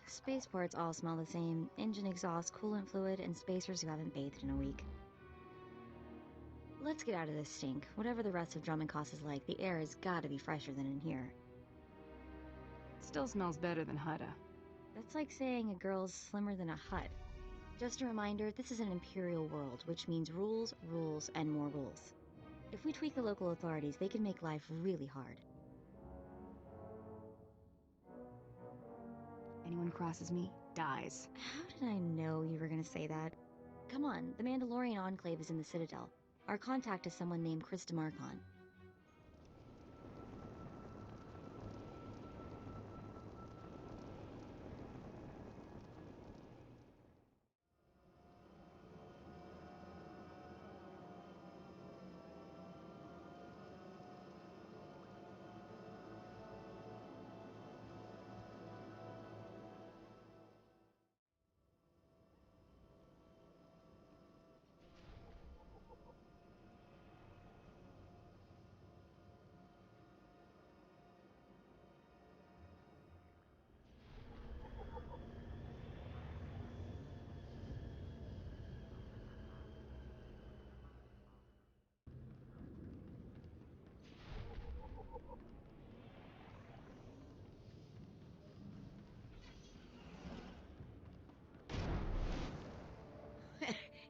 Spaceports all smell the same. Engine exhaust, coolant fluid, and spacers who haven't bathed in a week. Let's get out of this stink. Whatever the rest of Dromund Kaas is like, the air has gotta be fresher than in here. Still smells better than Hutta. That's like saying a girl's slimmer than a hut. Just a reminder, this is an imperial world, which means rules, rules, and more rules. If we tweak the local authorities, they can make life really hard. Anyone crosses me, dies. How did I know you were gonna say that? Come on, the Mandalorian Enclave is in the Citadel. Our contact is someone named Chris DeMarcon.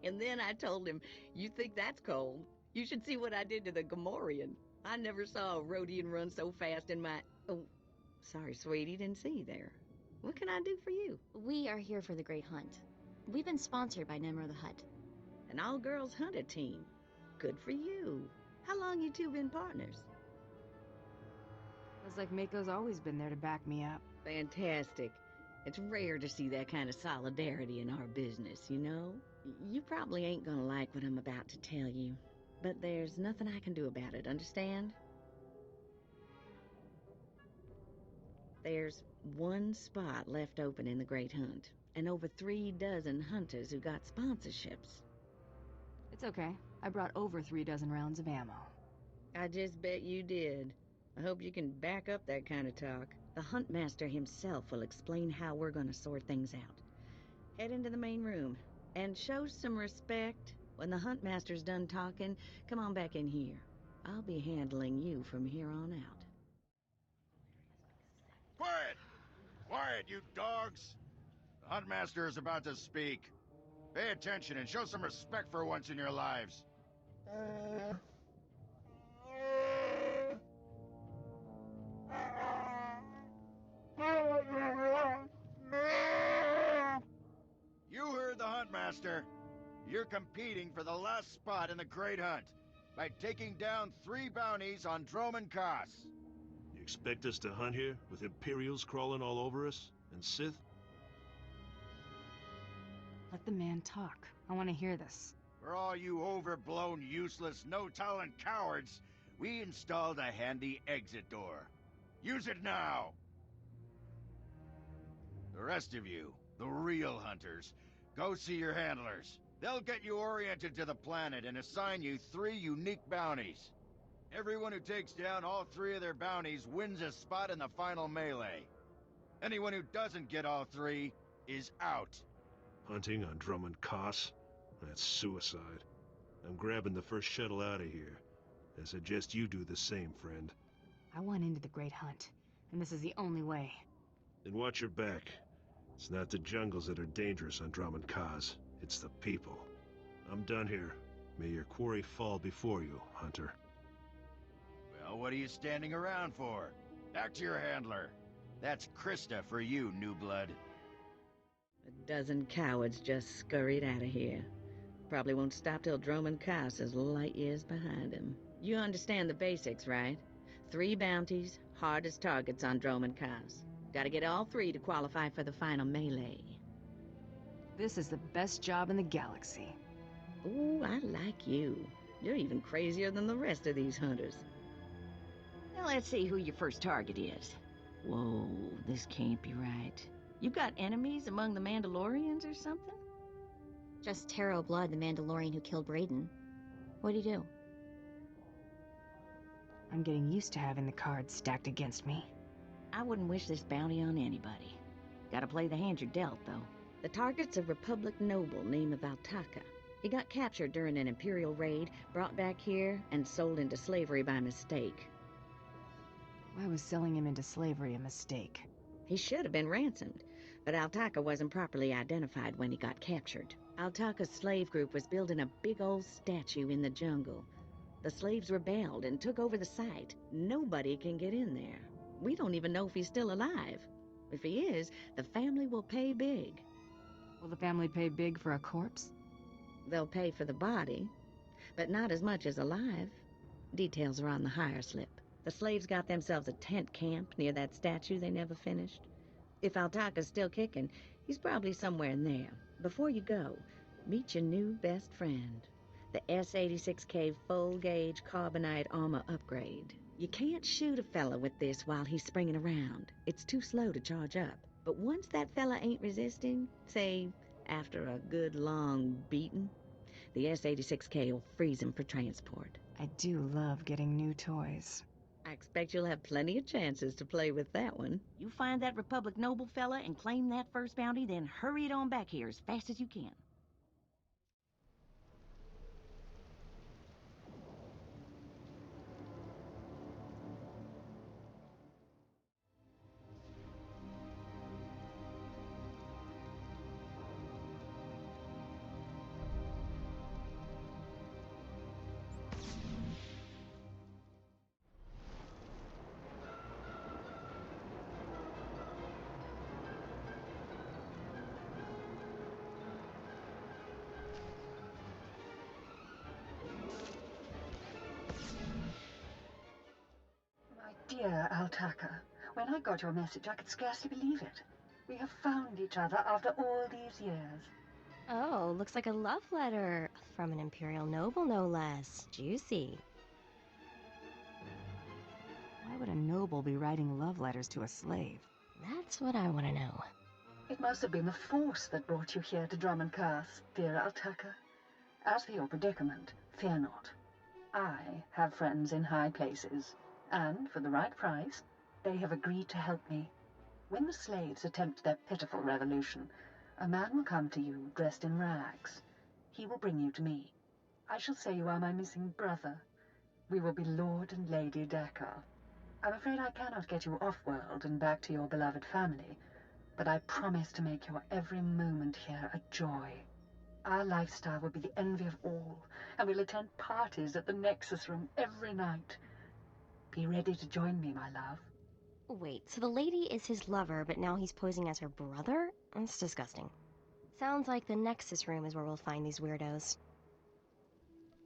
And then I told him, "You think that's cold? You should see what I did to the Gamorrean. I never saw a Rodian run so fast in my... Oh, sorry, sweetie, didn't see you there. What can I do for you?" We are here for the Great Hunt. We've been sponsored by Nemro the Hutt. An all-girls hunter team. Good for you. How long you two been partners? Feels like Mako's always been there to back me up. Fantastic. It's rare to see that kind of solidarity in our business, you know? You probably ain't gonna like what I'm about to tell you, but there's nothing I can do about it, understand? There's one spot left open in the Great Hunt, and over 3 dozen hunters who got sponsorships. It's okay. I brought over 3 dozen rounds of ammo. I just bet you did. I hope you can back up that kind of talk. The Huntmaster himself will explain how we're gonna sort things out. Head into the main room, and show some respect. When the Huntmaster's done talking, come on back in here. I'll be handling you from here on out. Quiet! Quiet, you dogs! The Huntmaster is about to speak. Pay attention and show some respect for once in your lives. You heard the Huntmaster. You're competing for the last spot in the Great Hunt by taking down 3 bounties on Dromund Kaas. You expect us to hunt here, with Imperials crawling all over us, and Sith? Let the man talk. I want to hear this. For all you overblown, useless, no-talent cowards, we installed a handy exit door. Use it now! The rest of you, the real hunters, go see your handlers. They'll get you oriented to the planet and assign you 3 unique bounties. Everyone who takes down all 3 of their bounties wins a spot in the final melee. Anyone who doesn't get all 3 is out. Hunting on Dromund Kaas? That's suicide. I'm grabbing the first shuttle out of here. I suggest you do the same, friend. I want into the Great Hunt, and this is the only way. Then watch your back. It's not the jungles that are dangerous on Dromund Kaas. It's the people. I'm done here. May your quarry fall before you, Hunter. Well, what are you standing around for? Back to your handler. That's Krista for you, new blood. A dozen cowards just scurried out of here. Probably won't stop till Dromund Kaas is light years behind him. You understand the basics, right? 3 bounties, hardest targets on Dromund Kaas. Gotta get all 3 to qualify for the final melee. This is the best job in the galaxy. Ooh, I like you. You're even crazier than the rest of these hunters. Now let's see who your first target is. Whoa, this can't be right. You got enemies among the Mandalorians or something? Just Taro Blood, the Mandalorian who killed Brayden. What'd he do? I'm getting used to having the cards stacked against me. I wouldn't wish this bounty on anybody. Gotta play the hand you're dealt, though. The target's a Republic noble named Altaka. He got captured during an Imperial raid, brought back here, and sold into slavery by mistake. Why was selling him into slavery a mistake? He should have been ransomed, but Altaka wasn't properly identified when he got captured. Altaka's slave group was building a big old statue in the jungle. The slaves rebelled and took over the site. Nobody can get in there. We don't even know if he's still alive. If he is, the family will pay big. Will the family pay big for a corpse? They'll pay for the body, but not as much as alive. Details are on the hire slip. The slaves got themselves a tent camp near that statue they never finished. If Altaka's still kicking, he's probably somewhere in there. Before you go, meet your new best friend. The S-86K full-gauge carbonite armor upgrade. You can't shoot a fella with this while he's springing around. It's too slow to charge up. But once that fella ain't resisting, say, after a good long beating, the S-86K will freeze him for transport. I do love getting new toys. I expect you'll have plenty of chances to play with that one. You find that Republic noble fella and claim that first bounty, then hurry it on back here as fast as you can. Dear Altaka, when I got your message, I could scarcely believe it. We have found each other after all these years. Oh, looks like a love letter. From an Imperial noble, no less. Juicy. Why would a noble be writing love letters to a slave? That's what I want to know. It must have been the Force that brought you here to Dromund Kaas, dear Altaka. As for your predicament, fear not. I have friends in high places, and for the right price, they have agreed to help me. When the slaves attempt their pitiful revolution, a man will come to you dressed in rags. He will bring you to me. I shall say you are my missing brother. We will be Lord and Lady Dakar. I'm afraid I cannot get you off-world and back to your beloved family, but I promise to make your every moment here a joy. Our lifestyle will be the envy of all, and we'll attend parties at the Nexus Room every night. Be ready to join me, my love. Wait, so the lady is his lover, but now he's posing as her brother? That's disgusting. Sounds like the Nexus Room is where we'll find these weirdos.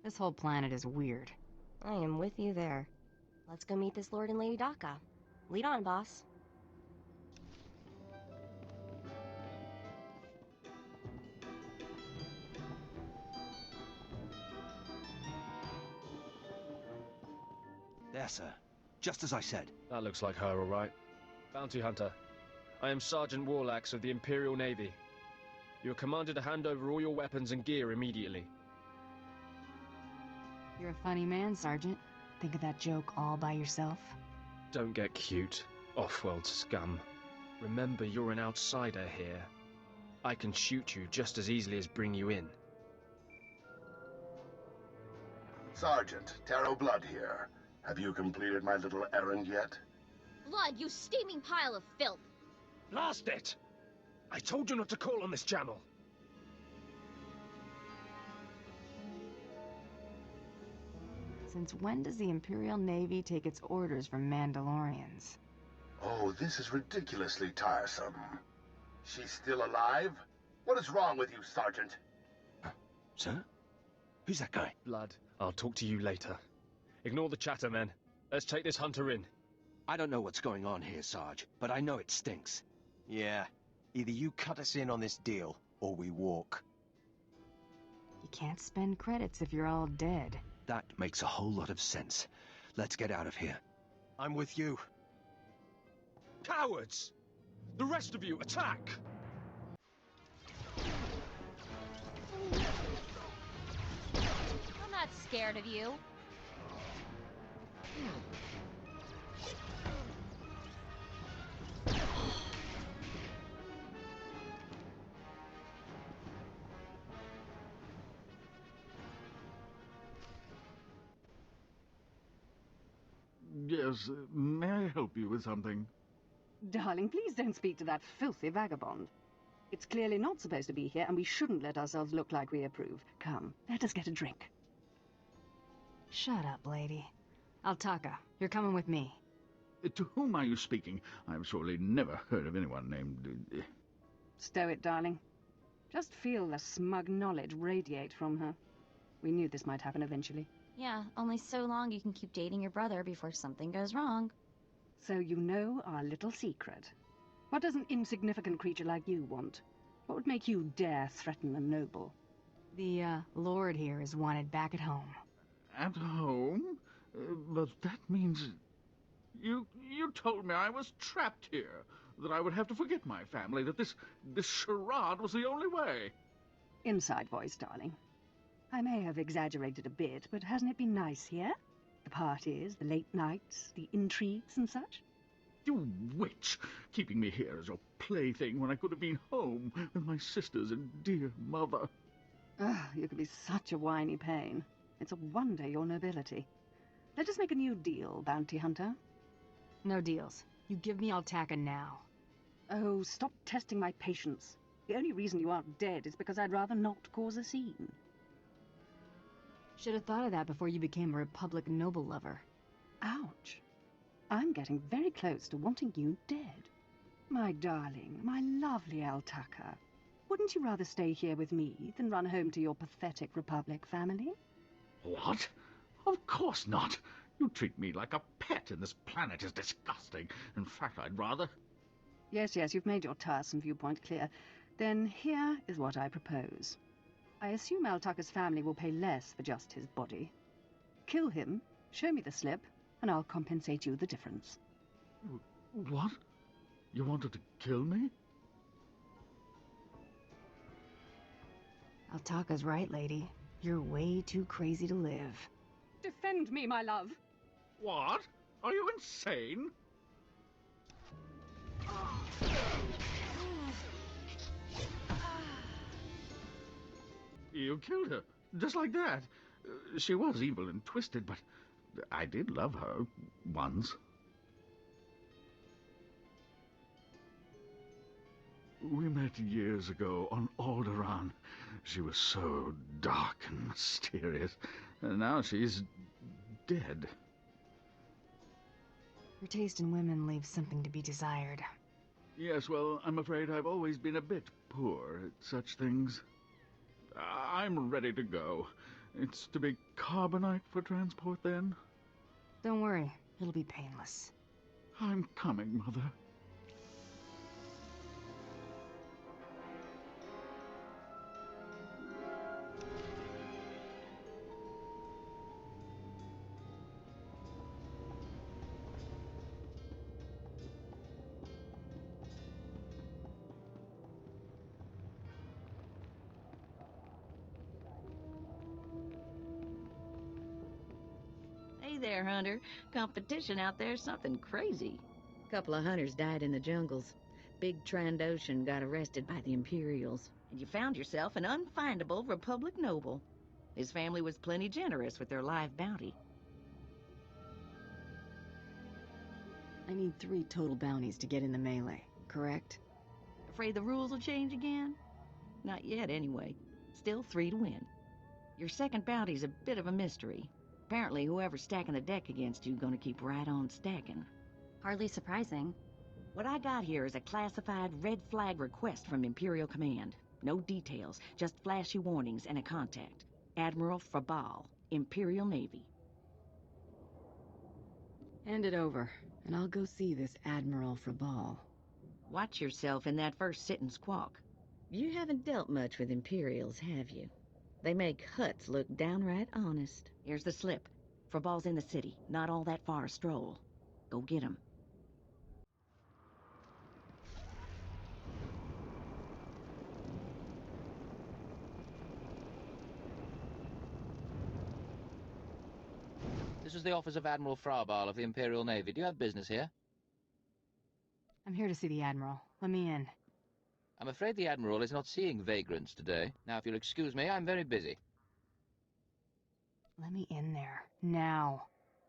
This whole planet is weird. I am with you there. Let's go meet this Lord and Lady Daka. Lead on, boss. There, sir. Just as I said. That looks like her, all right. Bounty Hunter. I am Sergeant Warlax of the Imperial Navy. You are commanded to hand over all your weapons and gear immediately. You're a funny man, Sergeant. Think of that joke all by yourself? Don't get cute, off-world scum. Remember, you're an outsider here. I can shoot you just as easily as bring you in. Sergeant, Taro Blood here. Have you completed my little errand yet? Blood, you steaming pile of filth! Blast it! I told you not to call on this channel! Since when does the Imperial Navy take its orders from Mandalorians? Oh, this is ridiculously tiresome. She's still alive? What is wrong with you, Sergeant? Sir? Who's that guy? Blood, I'll talk to you later. Ignore the chatter, men. Let's take this hunter in. I don't know what's going on here, Sarge, but I know it stinks. Yeah. Either you cut us in on this deal, or we walk. You can't spend credits if you're all dead. That makes a whole lot of sense. Let's get out of here. I'm with you. Cowards! The rest of you, attack! I'm not scared of you. Yes, may I help you with something? Darling, please don't speak to that filthy vagabond. It's clearly not supposed to be here, and we shouldn't let ourselves look like we approve. Come, let us get a drink. Shut up, lady. Altaka, you're coming with me. To whom are you speaking? I've surely never heard of anyone named... Stow it, darling. Just feel the smug knowledge radiate from her. We knew this might happen eventually. Yeah, only so long you can keep dating your brother before something goes wrong. So you know our little secret. What does an insignificant creature like you want? What would make you dare threaten a noble? The, Lord here is wanted back at home. At home? But that means... You told me I was trapped here, that I would have to forget my family, that this charade was the only way. Inside voice, darling. I may have exaggerated a bit, but hasn't it been nice here? The parties, the late nights, the intrigues and such? You witch! Keeping me here as your plaything when I could have been home with my sisters and dear mother. Ah, you can be such a whiny pain. It's a wonder your nobility. Let us make a new deal, bounty hunter. No deals. You give me Altaka now. Oh, stop testing my patience. The only reason you aren't dead is because I'd rather not cause a scene. Should have thought of that before you became a Republic noble lover. Ouch. I'm getting very close to wanting you dead. My darling, my lovely Altaka. Wouldn't you rather stay here with me than run home to your pathetic Republic family? What? Of course not. You treat me like a pet, and this planet is disgusting. In fact, I'd rather... Yes, you've made your tiresome viewpoint clear. Then here is what I propose. I assume Altaka's family will pay less for just his body. Kill him, show me the slip, and I'll compensate you the difference. What? You wanted to kill me? Altaka's right, lady. You're way too crazy to live. Defend me, my love! What? Are you insane? You killed her, just like that. She was evil and twisted, but I did love her, once. We met years ago on Alderaan. She was so dark and mysterious, and now she's dead. Your taste in women leaves something to be desired. Yes, well, I'm afraid I've always been a bit poor at such things. I'm ready to go. It's to be carbonite for transport, then? Don't worry, it'll be painless. I'm coming, Mother. Hey there, Hunter. Competition out there's something crazy. A couple of hunters died in the jungles. Big Trandoshan got arrested by the Imperials, and you found yourself an unfindable Republic noble. His family was plenty generous with their live bounty. I need 3 total bounties to get in the melee, correct? Afraid the rules will change again? Not yet, anyway. Still 3 to win. Your second bounty's a bit of a mystery. Apparently, whoever's stacking the deck against you gonna keep right on stacking. Hardly surprising. What I got here is a classified red flag request from Imperial Command. No details, just flashy warnings and a contact. Admiral Frabal, Imperial Navy. Hand it over, and I'll go see this Admiral Frabal. Watch yourself in that first sit and squawk. You haven't dealt much with Imperials, have you? They make huts look downright honest. Here's the slip. Frabal's in the city, not all that far a stroll. Go get him. This is the office of Admiral Frabal of the Imperial Navy. Do you have business here? I'm here to see the Admiral. Let me in. I'm afraid the Admiral is not seeing vagrants today. Now, if you'll excuse me, I'm very busy. Let me in there. Now.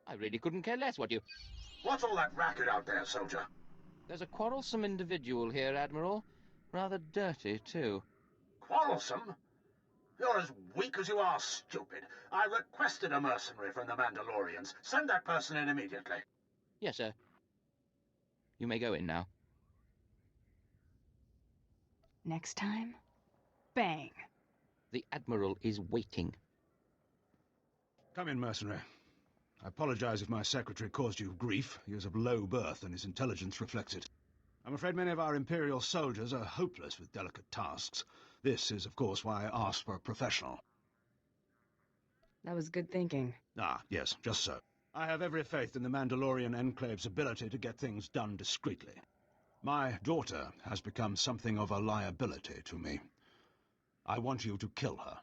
I really couldn't care less what you... What's all that racket out there, soldier? There's a quarrelsome individual here, Admiral. Rather dirty, too. Quarrelsome? You're as weak as you are stupid. I requested a mercenary from the Mandalorians. Send that person in immediately. Yes, sir. You may go in now. Next time, bang. The Admiral is waiting. Come in, mercenary. I apologize if my secretary caused you grief. He is of low birth, and his intelligence reflects it. I'm afraid many of our Imperial soldiers are hopeless with delicate tasks. This is, of course, why I asked for a professional. That was good thinking. Ah, yes, just so. I have every faith in the Mandalorian Enclave's ability to get things done discreetly. My daughter has become something of a liability to me. I want you to kill her.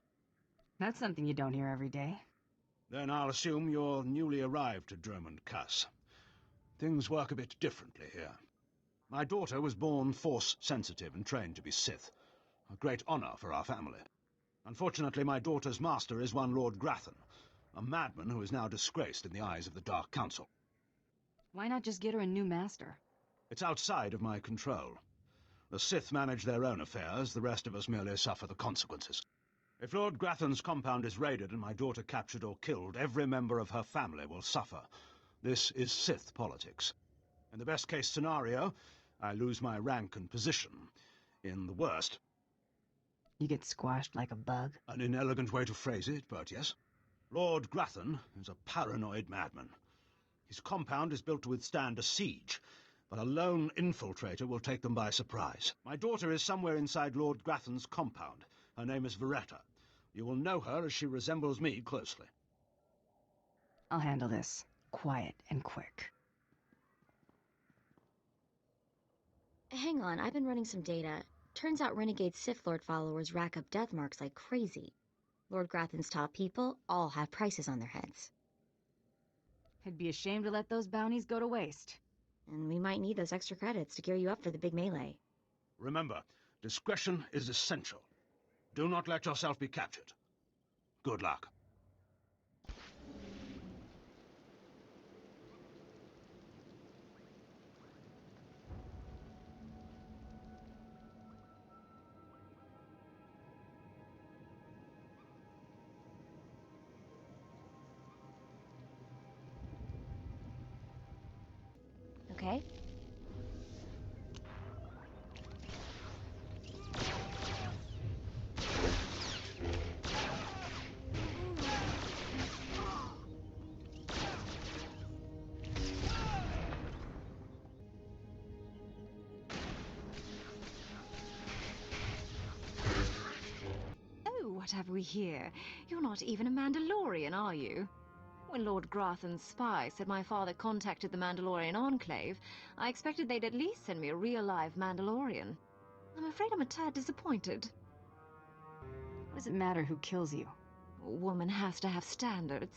That's something you don't hear every day. Then I'll assume you're newly arrived to Dromund Kaas. Things work a bit differently here. My daughter was born Force-sensitive and trained to be Sith. A great honor for our family. Unfortunately, my daughter's master is one Lord Grathan, a madman who is now disgraced in the eyes of the Dark Council. Why not just get her a new master? It's outside of my control. The Sith manage their own affairs, the rest of us merely suffer the consequences. If Lord Grathan's compound is raided and my daughter captured or killed, every member of her family will suffer. This is Sith politics. In the best-case scenario, I lose my rank and position. In the worst... You get squashed like a bug? An inelegant way to phrase it, but yes. Lord Grathan is a paranoid madman. His compound is built to withstand a siege, but a lone infiltrator will take them by surprise. My daughter is somewhere inside Lord Grathan's compound. Her name is Veretta. You will know her as she resembles me closely. I'll handle this. Quiet and quick. Hang on, I've been running some data. Turns out renegade Sith Lord followers rack up death marks like crazy. Lord Grathan's top people all have prices on their heads. I'd be ashamed to let those bounties go to waste. And we might need those extra credits to gear you up for the big melee. Remember, discretion is essential. Do not let yourself be captured. Good luck. Okay? Oh, what have we here? You're not even a Mandalorian, are you? When Lord Grathan's spy said my father contacted the Mandalorian Enclave, I expected they'd at least send me a real-live Mandalorian. I'm afraid I'm a tad disappointed. What does it matter who kills you? A woman has to have standards.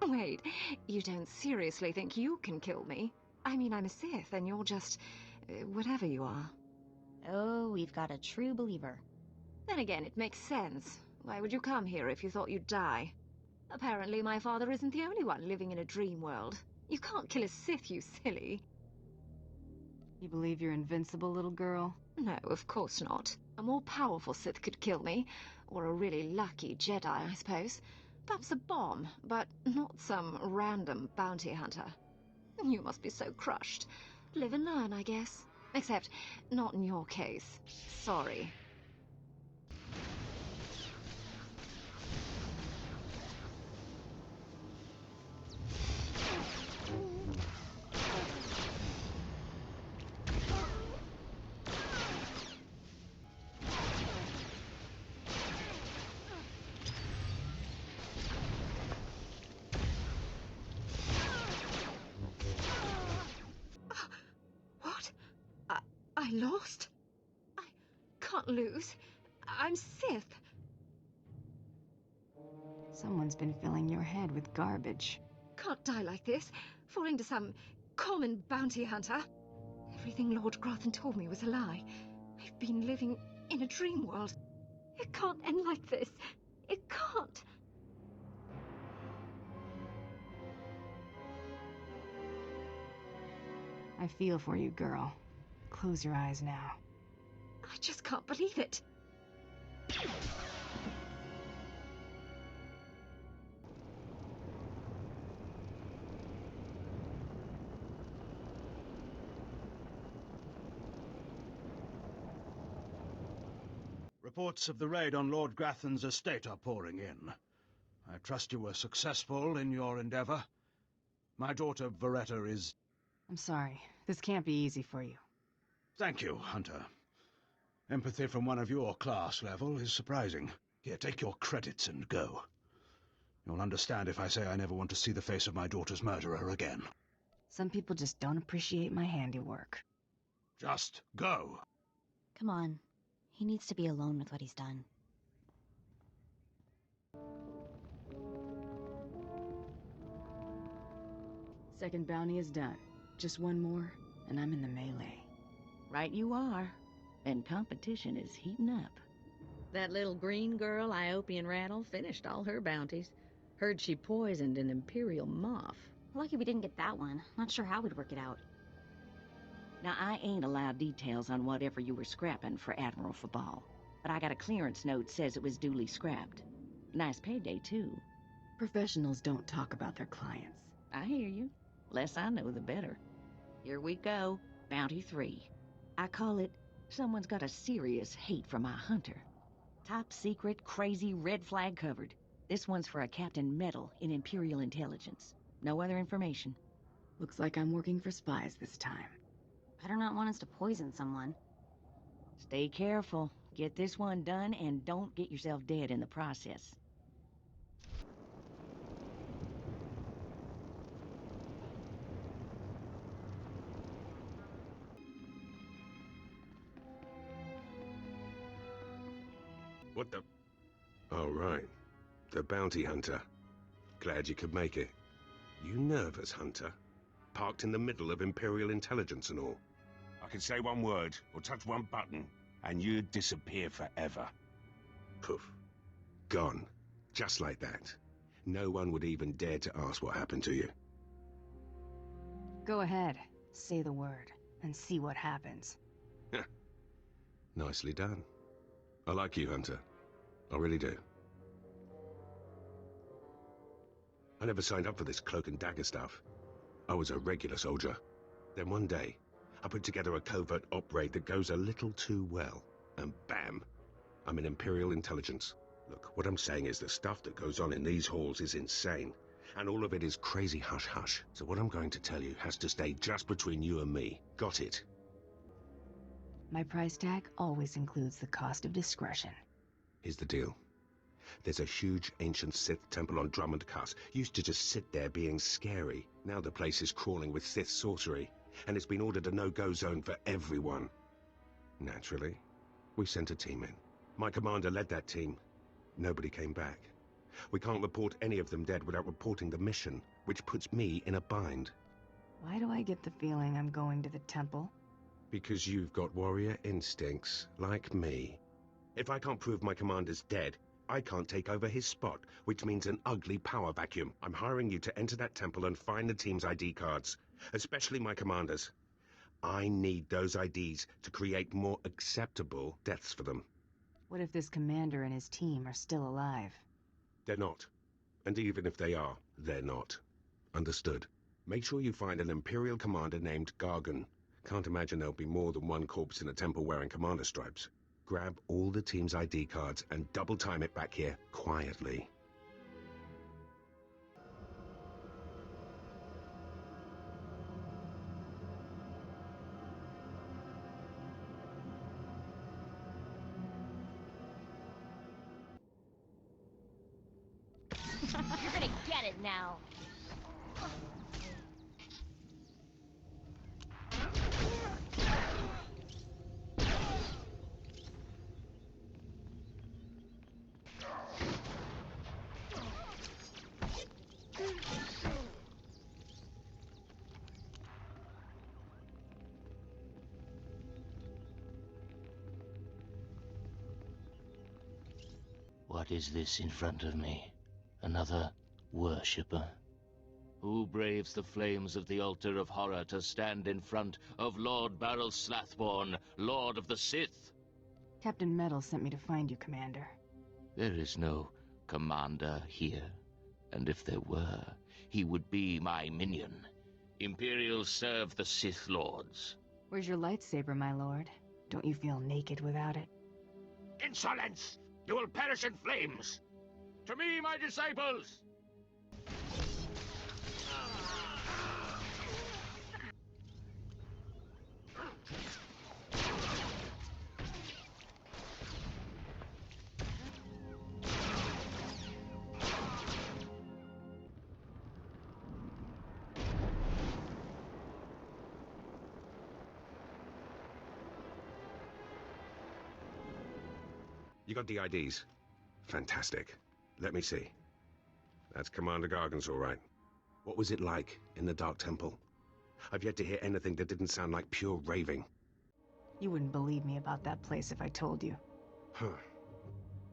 Wait, you don't seriously think you can kill me? I mean, I'm a Sith, and you're just... whatever you are. Oh, we've got a true believer. Then again, it makes sense. Why would you come here if you thought you'd die? Apparently my father isn't the only one living in a dream world. You can't kill a Sith, you silly. You believe you're invincible, little girl? No, of course not. A more powerful Sith could kill me. Or a really lucky Jedi, I suppose. Perhaps a bomb, but not some random bounty hunter. You must be so crushed. Live and learn, I guess. Except, not in your case. Sorry. I lost? I can't lose. I'm Sith. Someone's been filling your head with garbage. Can't die like this, falling to some common bounty hunter. Everything Lord Grathan told me was a lie. I've been living in a dream world. It can't end like this. It can't. I feel for you, girl. Close your eyes now. I just can't believe it. Reports of the raid on Lord Grathan's estate are pouring in. I trust you were successful in your endeavor. My daughter, Veretta, is... I'm sorry. This can't be easy for you. Thank you, Hunter. Empathy from one of your class level is surprising. Here, take your credits and go. You'll understand if I say I never want to see the face of my daughter's murderer again. Some people just don't appreciate my handiwork. Just go. Come on. He needs to be alone with what he's done. Second bounty is done. Just one more, and I'm in the melee. Right you are. And competition is heating up. That little green girl, Iopian Rattle, finished all her bounties. Heard she poisoned an Imperial moth. Lucky we didn't get that one. Not sure how we'd work it out. Now, I ain't allowed details on whatever you were scrapping for Admiral Fabal, but I got a clearance note says it was duly scrapped. Nice payday, too. Professionals don't talk about their clients. I hear you. Less I know, the better. Here we go. Bounty 3. I call it, someone's got a serious hate for my hunter. Top secret, crazy, red flag covered. This one's for a Captain Metal in Imperial Intelligence. No other information. Looks like I'm working for spies this time. Better not want us to poison someone. Stay careful. Get this one done and don't get yourself dead in the process. What the... Oh, right. The bounty hunter. Glad you could make it. You nervous, Hunter? Parked in the middle of Imperial Intelligence and all. I could say one word, or touch one button, and you'd disappear forever. Poof. Gone. Just like that. No one would even dare to ask what happened to you. Go ahead. Say the word, and see what happens. Nicely done. I like you, Hunter. I really do. I never signed up for this cloak and dagger stuff. I was a regular soldier. Then one day, I put together a covert op raid that goes a little too well. And bam! I'm in Imperial Intelligence. Look, what I'm saying is the stuff that goes on in these halls is insane. And all of it is crazy hush-hush. So what I'm going to tell you has to stay just between you and me. Got it? My price tag always includes the cost of discretion. Here's the deal. There's a huge ancient Sith temple on Dromund Kaas. Used to just sit there being scary. Now the place is crawling with Sith sorcery. And it's been ordered a no-go zone for everyone. Naturally, we sent a team in. My commander led that team. Nobody came back. We can't report any of them dead without reporting the mission, which puts me in a bind. Why do I get the feeling I'm going to the temple? Because you've got warrior instincts, like me. If I can't prove my commander's dead, I can't take over his spot, which means an ugly power vacuum. I'm hiring you to enter that temple and find the team's ID cards, especially my commander's. I need those IDs to create more acceptable deaths for them. What if this commander and his team are still alive? They're not. And even if they are, they're not. Understood. Make sure you find an Imperial commander named Gargan. Can't imagine there'll be more than one corpse in a temple wearing commander stripes. Grab all the team's ID cards and double time it back here, quietly. You're gonna get it now. What is this in front of me? Another worshipper? Who braves the flames of the altar of horror to stand in front of Lord Baral Slathborn, Lord of the Sith? Captain Metal sent me to find you, Commander. There is no commander here, and if there were, he would be my minion. Imperials serve the Sith Lords. Where's your lightsaber, my lord? Don't you feel naked without it? Insolence! You will perish in flames! To me, my disciples! You got the IDs? Fantastic. Let me see. That's Commander Gargan's all right. What was it like in the Dark Temple? I've yet to hear anything that didn't sound like pure raving. You wouldn't believe me about that place if I told you. Huh.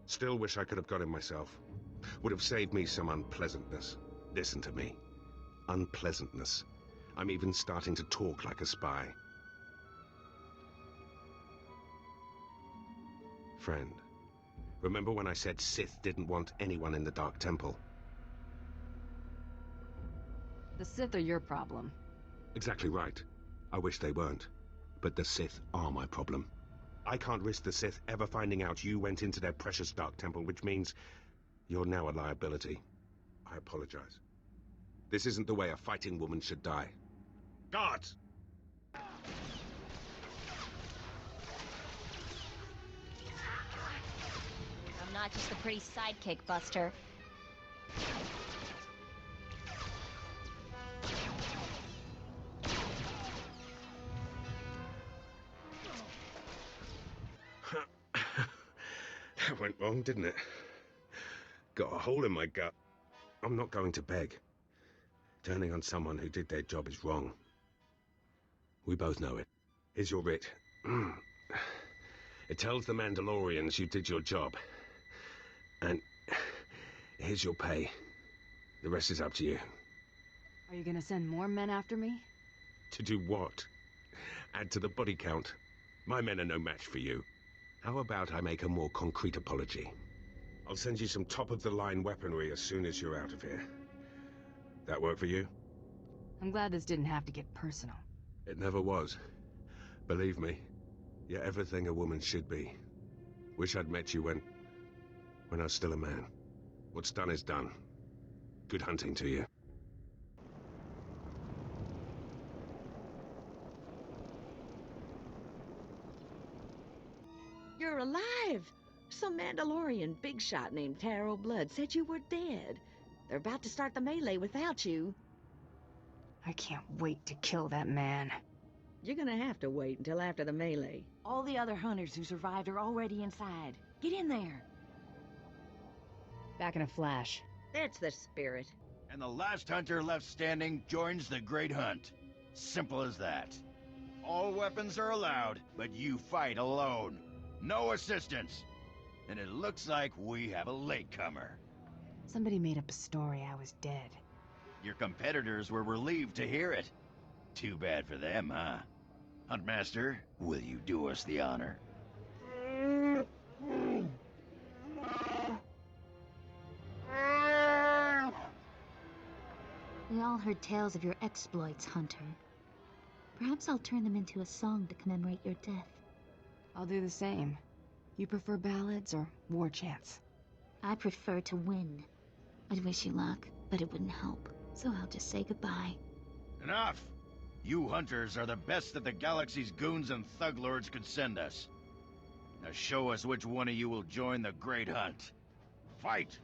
Still wish I could have got him myself. Would have saved me some unpleasantness. Listen to me. Unpleasantness. I'm even starting to talk like a spy. Friend, remember when I said Sith didn't want anyone in the Dark Temple? The Sith are your problem. Exactly right. I wish they weren't. But the Sith are my problem. I can't risk the Sith ever finding out you went into their precious Dark Temple, which means you're now a liability. I apologize. This isn't the way a fighting woman should die. Guards! I'm not just a pretty sidekick, Buster. That went wrong, didn't it? Got a hole in my gut. I'm not going to beg. Turning on someone who did their job is wrong. We both know it. Here's your writ. It tells the Mandalorians you did your job. And here's your pay. The rest is up to you. Are you gonna send more men after me? To do what? Add to the body count. My men are no match for you. How about I make a more concrete apology? I'll send you some top-of-the-line weaponry as soon as you're out of here. That work for you? I'm glad this didn't have to get personal. It never was. Believe me, you're everything a woman should be. Wish I'd met you when I was still a man. What's done is done. Good hunting to you. You're alive! Some Mandalorian big shot named Taro Blood said you were dead. They're about to start the melee without you. I can't wait to kill that man. You're gonna have to wait until after the melee. All the other hunters who survived are already inside. Get in there. Back in a flash. That's the spirit. And the last hunter left standing joins the Great Hunt. Simple as that. All weapons are allowed, but you fight alone. No assistance. And it looks like we have a latecomer. Somebody made up a story I was dead. Your competitors were relieved to hear it. Too bad for them, huh? Huntmaster, will you do us the honor? We all heard tales of your exploits, Hunter. Perhaps I'll turn them into a song to commemorate your death. I'll do the same. You prefer ballads or war chants? I prefer to win. I'd wish you luck, but it wouldn't help. So I'll just say goodbye. Enough! You hunters are the best that the galaxy's goons and thug lords could send us. Now show us which one of you will join the Great Hunt. Fight!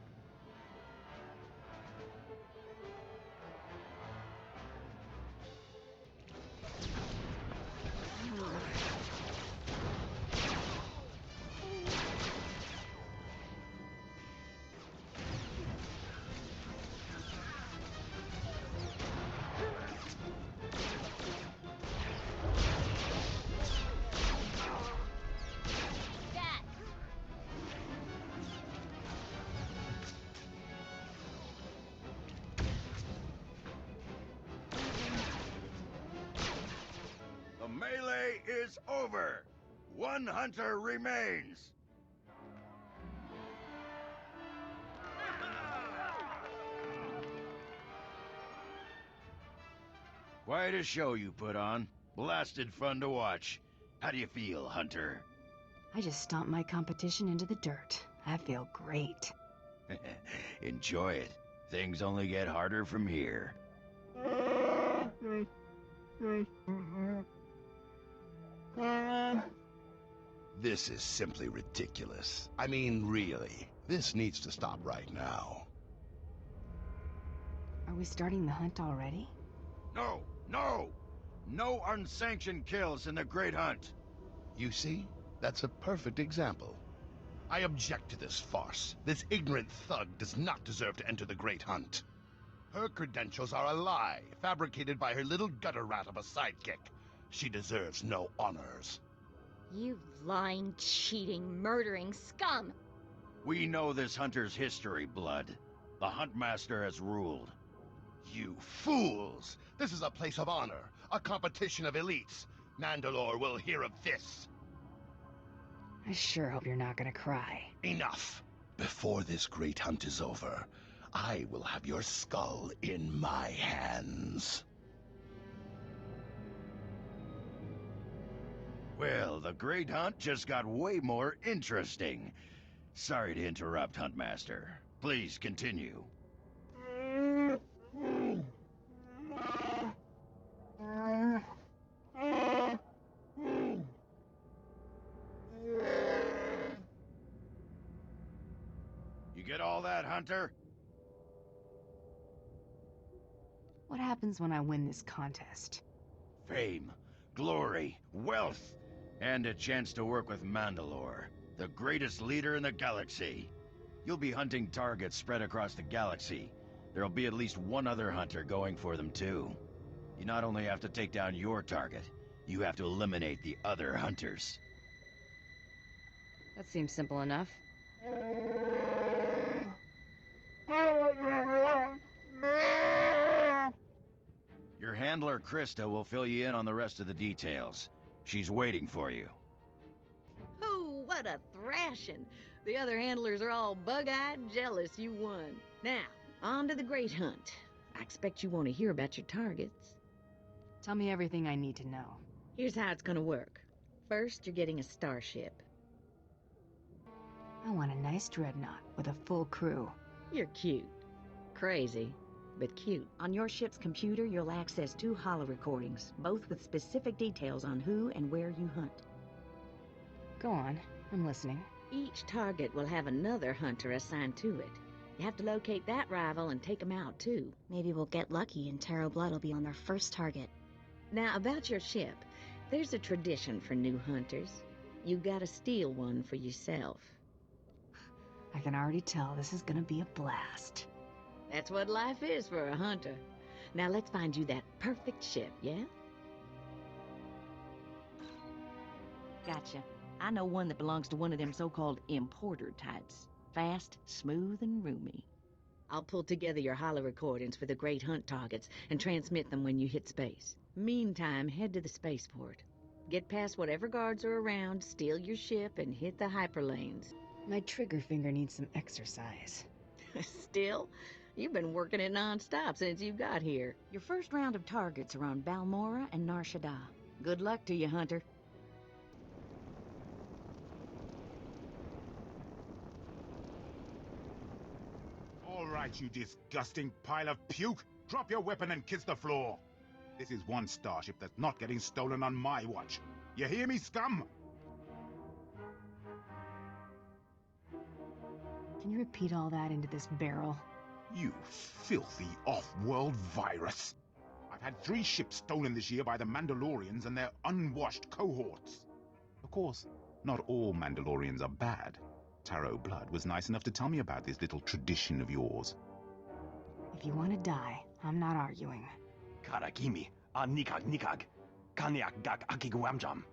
is over. One hunter remains. Quite a show you put on. Blasted fun to watch. How do you feel, Hunter? I just stomped my competition into the dirt. I feel great. Enjoy it. Things only get harder from here. This is simply ridiculous. I mean, really. This needs to stop right now. Are we starting the hunt already? No! No! No unsanctioned kills in the Great Hunt! You see? That's a perfect example. I object to this farce. This ignorant thug does not deserve to enter the Great Hunt. Her credentials are a lie, fabricated by her little gutter rat of a sidekick. She deserves no honors. You lying, cheating, murdering scum! We know this hunter's history, Blood. The Huntmaster has ruled. You fools! This is a place of honor, a competition of elites. Mandalore will hear of this. I sure hope you're not gonna cry. Enough! Before this great hunt is over, I will have your skull in my hands. Well, the Great Hunt just got way more interesting. Sorry to interrupt, Huntmaster. Please continue. You get all that, Hunter? What happens when I win this contest? Fame, glory, wealth, and a chance to work with Mandalore, the greatest leader in the galaxy. You'll be hunting targets spread across the galaxy. There'll be at least one other hunter going for them too. You not only have to take down your target, you have to eliminate the other hunters. That seems simple enough. Your handler, Krista, will fill you in on the rest of the details. She's waiting for you. Oh, what a thrashing! The other handlers are all bug-eyed jealous you won. Now, on to the Great Hunt. I expect you want to hear about your targets. Tell me everything I need to know. Here's how it's gonna work. First, you're getting a starship. I want a nice dreadnought with a full crew. You're cute. Crazy, but cute. On your ship's computer, you'll access 2 holo-recordings, both with specific details on who and where you hunt. Go on, I'm listening. Each target will have another hunter assigned to it. You have to locate that rival and take him out, too. Maybe we'll get lucky and Taro Blood will be on their first target. Now, about your ship, there's a tradition for new hunters. You gotta steal one for yourself. I can already tell this is gonna be a blast. That's what life is for a hunter. Now let's find you that perfect ship, yeah? Gotcha. I know one that belongs to one of them so-called importer types. Fast, smooth, and roomy. I'll pull together your holo-recordings for the Great Hunt targets and transmit them when you hit space. Meantime, head to the spaceport. Get past whatever guards are around, steal your ship, and hit the hyperlanes. My trigger finger needs some exercise. Still? You've been working it non-stop since you got here. Your first round of targets are on Balmora and Nar Shaddaa. Good luck to you, Hunter. All right, you disgusting pile of puke. Drop your weapon and kiss the floor. This is one starship that's not getting stolen on my watch. You hear me, scum? Can you repeat all that into this barrel? You filthy off-world virus. I've had 3 ships stolen this year by the Mandalorians and their unwashed cohorts. Of course, not all Mandalorians are bad. Taro Blood was nice enough to tell me about this little tradition of yours. If you want to die, I'm not arguing. Karagimi, nikag nikag, kanyak dak akiguamjam.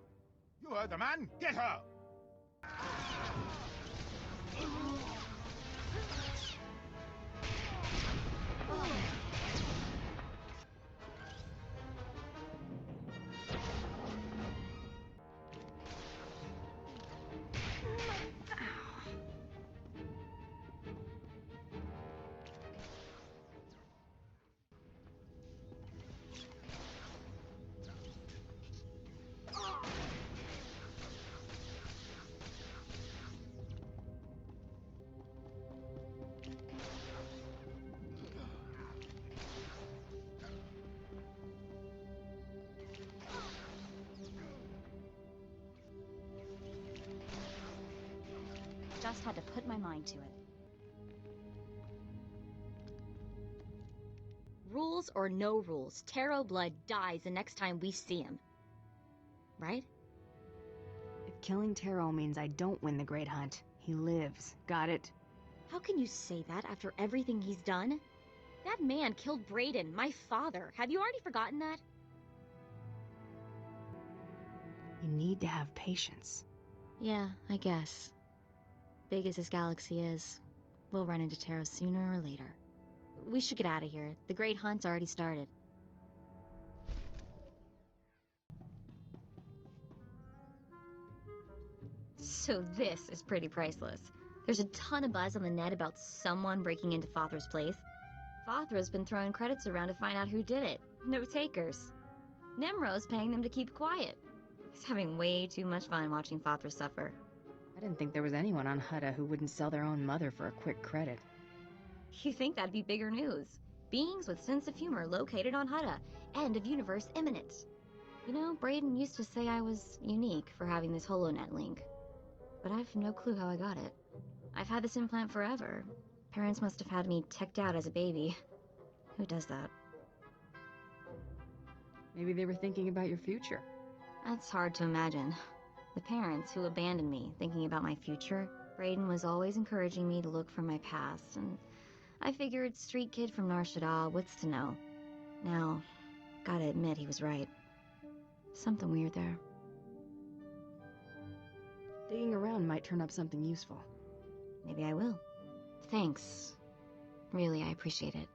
You heard the man? Get her! just had to put my mind to it. Rules or no rules, Taro Blood dies the next time we see him. Right? If killing Taro means I don't win the Great Hunt, he lives. Got it? How can you say that after everything he's done? That man killed Brayden, my father. Have you already forgotten that? You need to have patience. Yeah, I guess. Big as this galaxy is, we'll run into Taro sooner or later. We should get out of here. The Great Hunt's already started. So this is pretty priceless. There's a ton of buzz on the net about someone breaking into Fothra's place. Fothra's been throwing credits around to find out who did it. No takers. Nemro's paying them to keep quiet. He's having way too much fun watching Fothra suffer. I didn't think there was anyone on Hutta who wouldn't sell their own mother for a quick credit. You think that'd be bigger news? Beings with sense of humor located on Hutta. End of universe imminent. You know, Brayden used to say I was unique for having this HoloNet link. But I've no clue how I got it. I've had this implant forever. Parents must have had me teched out as a baby. Who does that? Maybe they were thinking about your future. That's hard to imagine. The parents who abandoned me thinking about my future, Brayden was always encouraging me to look for my past, and I figured street kid from Nar Shaddaa, what's to know? Now, gotta admit he was right. Something weird there. Digging around might turn up something useful. Maybe I will. Thanks. Really, I appreciate it.